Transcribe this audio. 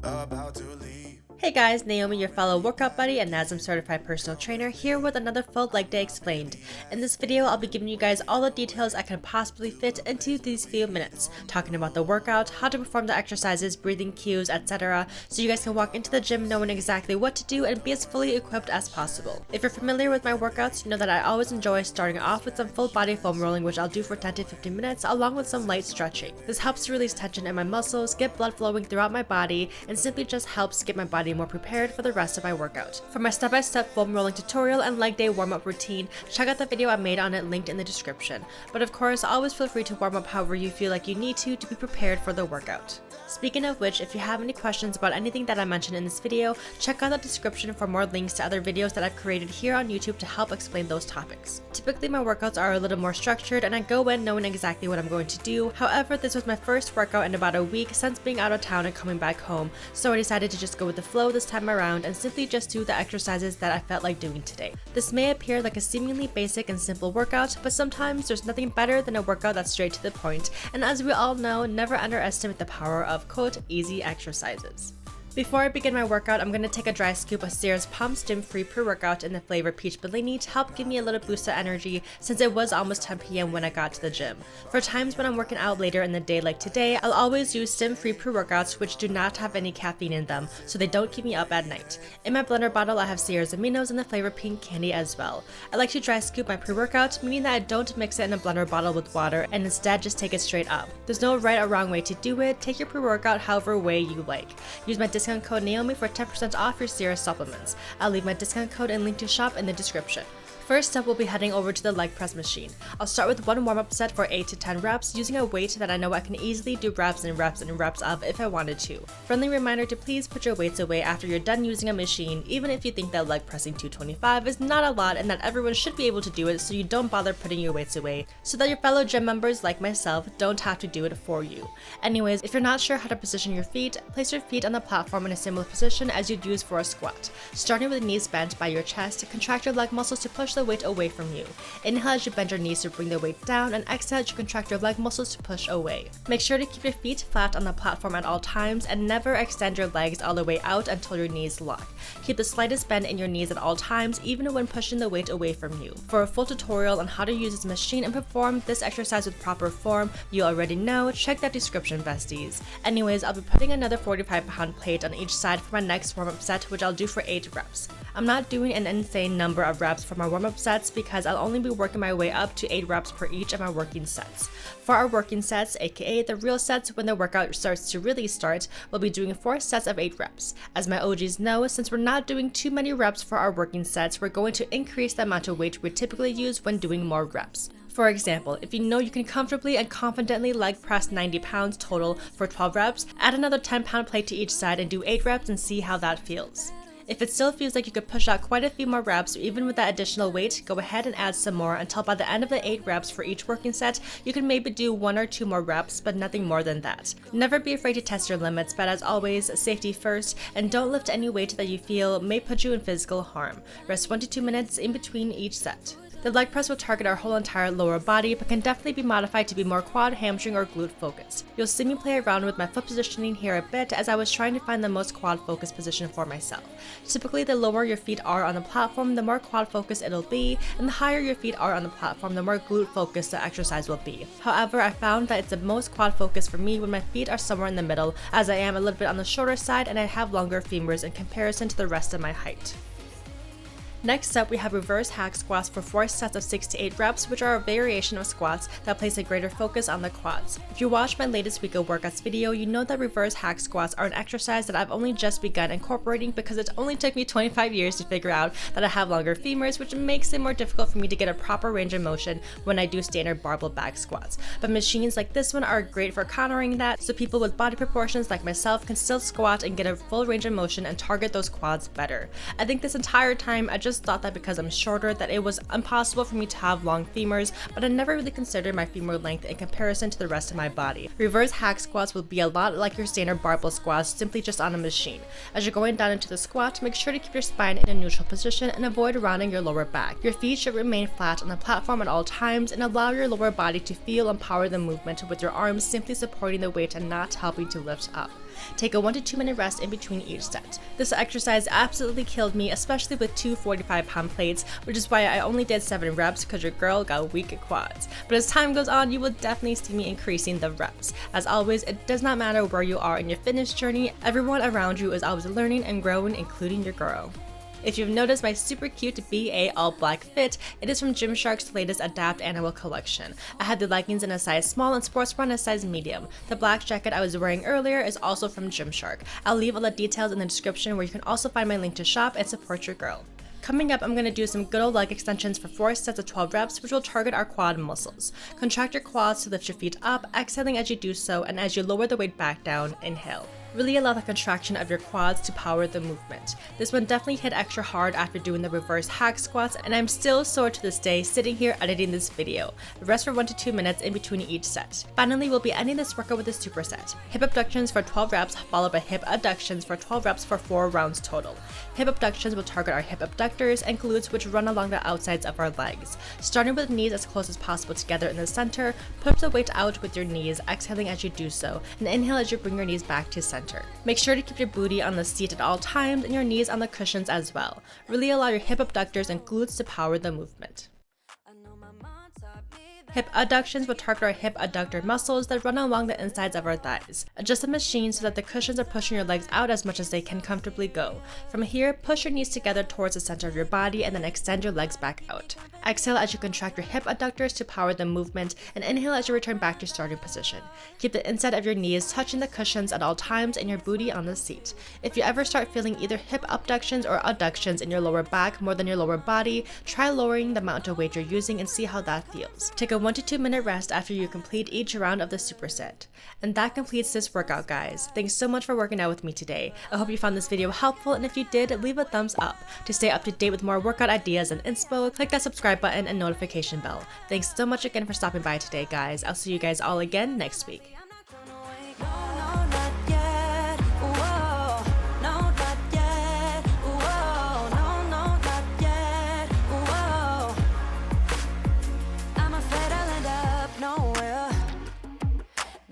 about to leave. Hey guys, Naomi, your fellow workout buddy and NASM certified personal trainer, here with another full leg day explained. In this video, I'll be giving you guys all the details I can possibly fit into these few minutes, talking about the workout, how to perform the exercises, breathing cues, etc., so you guys can walk into the gym knowing exactly what to do and be as fully equipped as possible. If you're familiar with my workouts, you know that I always enjoy starting off with some full body foam rolling, which I'll do for 10 to 15 minutes, along with some light stretching. This helps to release tension in my muscles, get blood flowing throughout my body, and simply just helps get my body more prepared for the rest of my workout. For my step-by-step foam rolling tutorial and leg day warm-up routine, check out the video I made on it linked in the description. But of course, always feel free to warm up however you feel like you need to be prepared for the workout. Speaking of which, if you have any questions about anything that I mentioned in this video, check out the description for more links to other videos that I've created here on YouTube to help explain those topics. Typically my workouts are a little more structured and I go in knowing exactly what I'm going to do. However, this was my first workout in about a week since being out of town and coming back home, so I decided to just go with the flow this time around and simply just do the exercises that I felt like doing today. This may appear like a seemingly basic and simple workout, but sometimes there's nothing better than a workout that's straight to the point, and as we all know, never underestimate the power of quote easy exercises. Before I begin my workout, I'm going to take a dry scoop of Sears Pump Stim-Free pre-workout in the flavor Peach Bellini to help give me a little boost of energy since it was almost 10 p.m. when I got to the gym. For times when I'm working out later in the day like today, I'll always use Stim-Free pre-workouts which do not have any caffeine in them, so they don't keep me up at night. In my blender bottle, I have Sears Aminos in the flavor Pink Candy as well. I like to dry scoop my pre-workout, meaning that I don't mix it in a blender bottle with water and instead just take it straight up. There's no right or wrong way to do it. Take your pre-workout however way you like. Use my discount code Naomi for 10% off your Sears supplements. I'll leave my discount code and link to shop in the description. First up, we'll be heading over to the leg press machine. I'll start with one warm-up set for 8 to 10 reps using a weight that I know I can easily do reps and reps and reps of if I wanted to. Friendly reminder to please put your weights away after you're done using a machine, even if you think that leg pressing 225 is not a lot and that everyone should be able to do it, so you don't bother putting your weights away, so that your fellow gym members like myself don't have to do it for you. Anyways, if you're not sure how to position your feet, place your feet on the platform in a similar position as you'd use for a squat. Starting with the knees bent by your chest, contract your leg muscles to push the weight away from you. Inhale as you bend your knees to bring the weight down, and exhale as you contract your leg muscles to push away. Make sure to keep your feet flat on the platform at all times and never extend your legs all the way out until your knees lock. Keep the slightest bend in your knees at all times, even when pushing the weight away from you. For a full tutorial on how to use this machine and perform this exercise with proper form, you already know, check that description, besties. Anyways, I'll be putting another 45-pound plate on each side for my next warm-up set, which I'll do for 8 reps. I'm not doing an insane number of reps for my warm-up sets because I'll only be working my way up to 8 reps per each of my working sets. For our working sets, aka the real sets when the workout starts to really start, we'll be doing 4 sets of 8 reps. As my OGs know, since we're not doing too many reps for our working sets, we're going to increase the amount of weight we typically use when doing more reps. For example, if you know you can comfortably and confidently leg press 90 pounds total for 12 reps, add another 10-pound plate to each side and do 8 reps and see how that feels. If it still feels like you could push out quite a few more reps, even with that additional weight, go ahead and add some more until by the end of the 8 reps for each working set, you can maybe do 1 or 2 more reps, but nothing more than that. Never be afraid to test your limits, but as always, safety first, and don't lift any weight that you feel may put you in physical harm. Rest 1 to 2 minutes in between each set. The leg press will target our whole entire lower body, but can definitely be modified to be more quad, hamstring, or glute focused. You'll see me play around with my foot positioning here a bit as I was trying to find the most quad focused position for myself. Typically, the lower your feet are on the platform, the more quad focused it'll be, and the higher your feet are on the platform, the more glute focused the exercise will be. However, I found that it's the most quad focused for me when my feet are somewhere in the middle, as I am a little bit on the shorter side and I have longer femurs in comparison to the rest of my height. Next up, we have reverse hack squats for 4 sets of 6 to 8 reps, which are a variation of squats that place a greater focus on the quads. If you watched my latest week of workouts video, you know that reverse hack squats are an exercise that I've only just begun incorporating because it only took me 25 years to figure out that I have longer femurs, which makes it more difficult for me to get a proper range of motion when I do standard barbell back squats. But machines like this one are great for countering that, so people with body proportions like myself can still squat and get a full range of motion and target those quads better. I think this entire time I just thought that because I'm shorter that it was impossible for me to have long femurs, but I never really considered my femur length in comparison to the rest of my body. Reverse hack squats will be a lot like your standard barbell squats, simply just on a machine. As you're going down into the squat, make sure to keep your spine in a neutral position and avoid rounding your lower back. Your feet should remain flat on the platform at all times and allow your lower body to feel and power the movement with your arms simply supporting the weight and not helping to lift up. Take a 1 to 2 minute rest in between each set. This exercise absolutely killed me, especially with two 45-pound plates, which is why I only did 7 reps because your girl got weak at quads. But as time goes on, you will definitely see me increasing the reps. As always, it does not matter where you are in your fitness journey, everyone around you is always learning and growing, including your girl. If you've noticed my super cute BA all black fit, it is from Gymshark's latest Adapt annual collection. I had the leggings in a size small and sports bra in a size medium. The black jacket I was wearing earlier is also from Gymshark. I'll leave all the details in the description where you can also find my link to shop and support your girl. Coming up, I'm going to do some good old leg extensions for 4 sets of 12 reps, which will target our quad muscles. Contract your quads to lift your feet up, exhaling as you do so, and as you lower the weight back down, inhale. Really allow the contraction of your quads to power the movement. This one definitely hit extra hard after doing the reverse hack squats, and I'm still sore to this day sitting here editing this video. Rest for 1 to 2 minutes in between each set. Finally, we'll be ending this workout with a superset. Hip abductions for 12 reps, followed by hip adductions for 12 reps for 4 rounds total. Hip abductions will target our hip abductors and glutes, which run along the outsides of our legs. Starting with knees as close as possible together in the center, push the weight out with your knees, exhaling as you do so, and inhale as you bring your knees back to center. Make sure to keep your booty on the seat at all times and your knees on the cushions as well. Really allow your hip abductors and glutes to power the movement. Hip adductions will target our hip adductor muscles that run along the insides of our thighs. Adjust the machine so that the cushions are pushing your legs out as much as they can comfortably go. From here, push your knees together towards the center of your body and then extend your legs back out. Exhale as you contract your hip adductors to power the movement, and inhale as you return back to starting position. Keep the inside of your knees touching the cushions at all times and your booty on the seat. If you ever start feeling either hip abductions or adductions in your lower back more than your lower body, try lowering the amount of weight you're using and see how that feels. Take a 1 to 2 minute rest after you complete each round of the superset. And that completes this workout, guys. Thanks so much for working out with me today. I hope you found this video helpful, and if you did, leave a thumbs up. To stay up to date with more workout ideas and inspo, click that subscribe button and notification bell. Thanks so much again for stopping by today, guys. I'll see you guys all again next week.